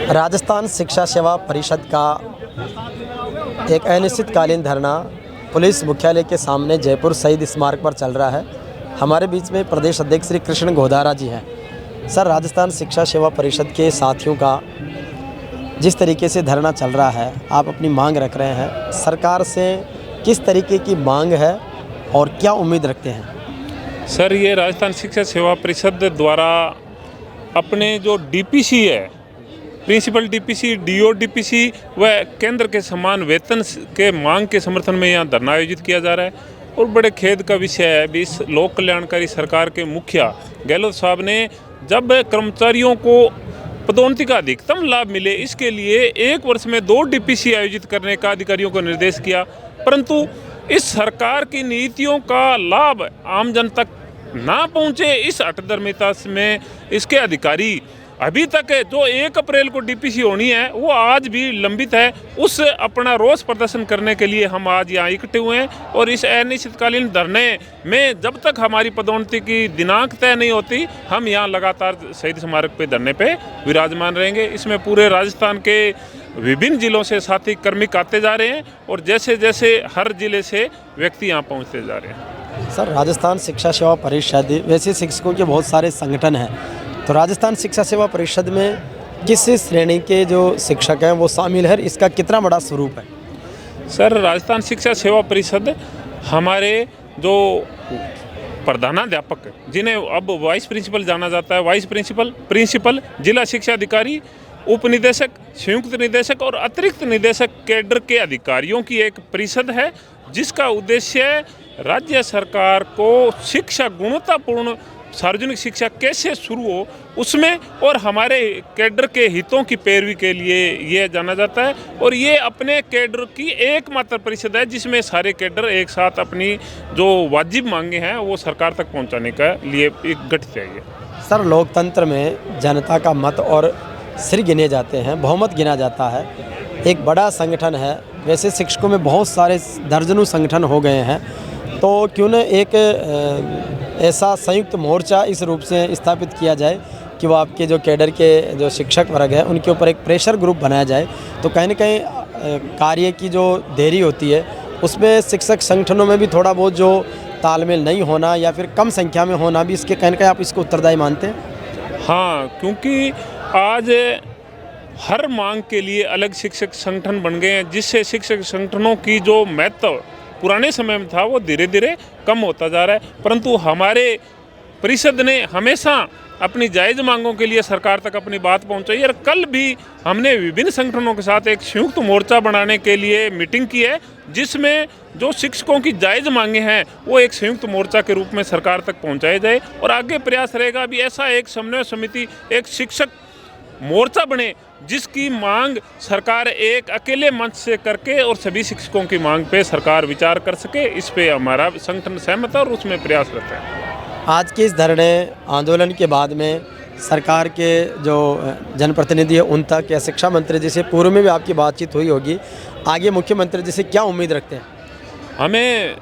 राजस्थान शिक्षा सेवा परिषद का एक अनिश्चितकालीन धरना पुलिस मुख्यालय के सामने जयपुर शहीद स्मारक पर चल रहा है। हमारे बीच में प्रदेश अध्यक्ष श्री कृष्ण गोधारा जी हैं। सर, राजस्थान शिक्षा सेवा परिषद के साथियों का जिस तरीके से धरना चल रहा है, आप अपनी मांग रख रहे हैं, सरकार से किस तरीके की मांग है और क्या उम्मीद रखते हैं? सर, ये राजस्थान शिक्षा सेवा परिषद द्वारा अपने जो डीपीसी है, प्रिंसिपल डीपीसी, डीओ डीपीसी व केंद्र के समान वेतन के मांग के समर्थन में यहाँ धरना आयोजित किया जा रहा है। और बड़े खेद का विषय है भी इस लोक कल्याणकारी सरकार के मुखिया गहलोत साहब ने जब कर्मचारियों को पदोन्नति का अधिकतम लाभ मिले, इसके लिए 1 वर्ष में 2 डीपीसी आयोजित करने का अधिकारियों को निर्देश किया, परंतु इस सरकार की नीतियों का लाभ आम जन तक ना पहुंचे। इस हठधर्मिता में इसके अधिकारी अभी तक जो 1 अप्रैल को डीपीसी होनी है वो आज भी लंबित है। उस अपना रोष प्रदर्शन करने के लिए हम आज यहाँ इकट्ठे हुए हैं और इस अनिश्चितकालीन धरने में जब तक हमारी पदोन्नति की दिनांक तय नहीं होती, हम यहाँ लगातार शहीद स्मारक पे धरने पे विराजमान रहेंगे। इसमें पूरे राजस्थान के विभिन्न जिलों से साथी कार्मिक आते जा रहे हैं और जैसे जैसे हर जिले से व्यक्ति यहाँ पहुँचते जा रहे हैं। सर, राजस्थान शिक्षा सेवा परिषद, वैसे शिक्षकों के बहुत सारे संगठन हैं, तो राजस्थान शिक्षा सेवा परिषद में किस श्रेणी के जो शिक्षक हैं वो शामिल है, इसका कितना बड़ा स्वरूप है? सर, राजस्थान शिक्षा सेवा परिषद हमारे जो प्रधानाध्यापक जिन्हें अब वाइस प्रिंसिपल जाना जाता है, वाइस प्रिंसिपल, प्रिंसिपल, जिला शिक्षा अधिकारी, उप निदेशक, संयुक्त निदेशक और अतिरिक्त निदेशक कैडर के अधिकारियों की एक परिषद है, जिसका उद्देश्य राज्य सरकार को शिक्षा गुणवत्तापूर्ण सार्वजनिक शिक्षा कैसे शुरू हो उसमें और हमारे कैडर के हितों की पैरवी के लिए ये जाना जाता है। और ये अपने कैडर की एकमात्र परिषद है जिसमें सारे कैडर एक साथ अपनी जो वाजिब मांगे हैं वो सरकार तक पहुंचाने का लिए एक गठित है। सर, लोकतंत्र में जनता का मत और सिर गिने जाते हैं, बहुमत गिना जाता है, एक बड़ा संगठन है। वैसे शिक्षकों में बहुत सारे दर्जनों संगठन हो गए हैं, तो क्यों न एक ऐसा संयुक्त मोर्चा इस रूप से स्थापित किया जाए कि वो आपके जो कैडर के जो शिक्षक वर्ग है उनके ऊपर एक प्रेशर ग्रुप बनाया जाए, तो कहीं न कहीं कार्य की जो देरी होती है उसमें शिक्षक संगठनों में भी थोड़ा बहुत जो तालमेल नहीं होना या फिर कम संख्या में होना भी इसके कहीं न कहीं आप इसको उत्तरदायी मानते हैं? हाँ, क्योंकि आज हर मांग के लिए अलग शिक्षक संगठन बन गए हैं, जिससे शिक्षक संगठनों की जो महत्व पुराने समय में था वो धीरे धीरे कम होता जा रहा है। परंतु हमारे परिषद ने हमेशा अपनी जायज़ मांगों के लिए सरकार तक अपनी बात पहुंचाई और कल भी हमने विभिन्न संगठनों के साथ एक संयुक्त मोर्चा बनाने के लिए मीटिंग की है, जिसमें जो शिक्षकों की जायज़ मांगे हैं वो एक संयुक्त मोर्चा के रूप में सरकार तक पहुंचाए जाए। और आगे प्रयास रहेगा भी ऐसा एक समन्वय समिति, एक शिक्षक मोर्चा बने जिसकी मांग सरकार एक अकेले मंच से करके और सभी शिक्षकों की मांग पे सरकार विचार कर सके। इस पे हमारा संगठन सहमत है और उसमें प्रयास रहता है। आज के इस धरने आंदोलन के बाद में सरकार के जो जनप्रतिनिधि है उन तक या शिक्षा मंत्री जी से पूर्व में भी आपकी बातचीत हुई होगी, आगे मुख्यमंत्री जी से क्या उम्मीद रखते हैं? हमें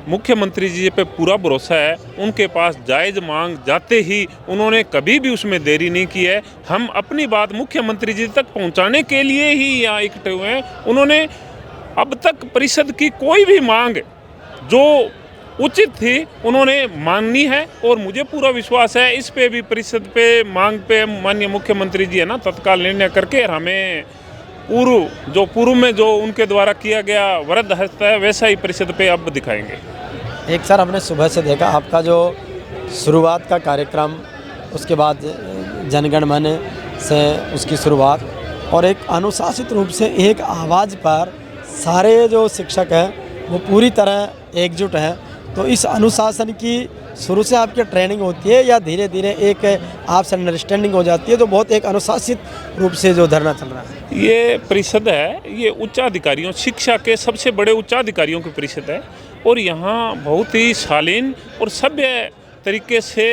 मुख्यमंत्री जी पे पूरा भरोसा है। उनके पास जायज़ मांग जाते ही उन्होंने कभी भी उसमें देरी नहीं की है। हम अपनी बात मुख्यमंत्री जी तक पहुंचाने के लिए ही यहाँ इकट्ठे हुए हैं। उन्होंने अब तक परिषद की कोई भी मांग जो उचित थी उन्होंने माननी है और मुझे पूरा विश्वास है इस पे भी परिषद पे मांग पे माननीय मुख्यमंत्री जी है ना तत्काल निर्णय करके हमें पूर्व में जो उनके द्वारा किया गया वरद हस्त है वैसा ही परिषद पे अब दिखाएंगे। एक सर, हमने सुबह से देखा आपका जो शुरुआत का कार्यक्रम, उसके बाद जनगण मन से उसकी शुरुआत और एक अनुशासित रूप से एक आवाज़ पर सारे जो शिक्षक हैं वो पूरी तरह एकजुट हैं। तो इस अनुशासन की शुरू से आपकी ट्रेनिंग होती है या धीरे धीरे एक आपसे अंडरस्टैंडिंग हो जाती है, तो बहुत एक अनुशासित रूप से जो धरना चल रहा है? ये परिषद है, ये उच्चाधिकारियों, शिक्षा के सबसे बड़े उच्चाधिकारियों की परिषद है और यहाँ बहुत ही शालीन और सभ्य तरीके से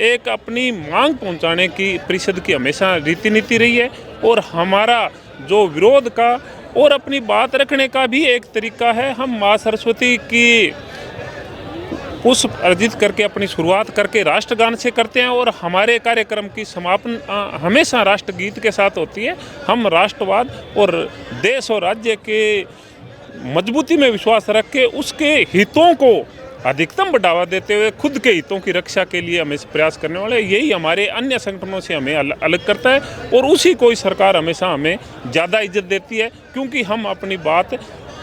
एक अपनी मांग पहुँचाने की परिषद की हमेशा रीति नीति रही है। और हमारा जो विरोध का और अपनी बात रखने का भी एक तरीका है। हम माँ सरस्वती की पुष्प अर्जित करके अपनी शुरुआत करके राष्ट्रगान से करते हैं और हमारे कार्यक्रम की समापन हमेशा राष्ट्रगीत के साथ होती है। हम राष्ट्रवाद और देश और राज्य के मजबूती में विश्वास रख के उसके हितों को अधिकतम बढ़ावा देते हुए खुद के हितों की रक्षा के लिए हमें प्रयास करने वाले, यही हमारे अन्य संगठनों से हमें अलग करता है और उसी को ही सरकार हमेशा हमें ज़्यादा इज्जत देती है क्योंकि हम अपनी बात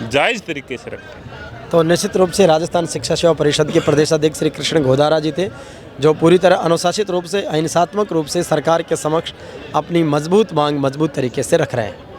जायज़ तरीके से रखते हैं। तो निश्चित रूप से राजस्थान शिक्षा सेवा परिषद के प्रदेश अध्यक्ष श्री कृष्ण गोदारा जी थे, जो पूरी तरह अनुशासित रूप से, अहिंसात्मक रूप से सरकार के समक्ष अपनी मजबूत मांग मजबूत तरीके से रख रहे हैं।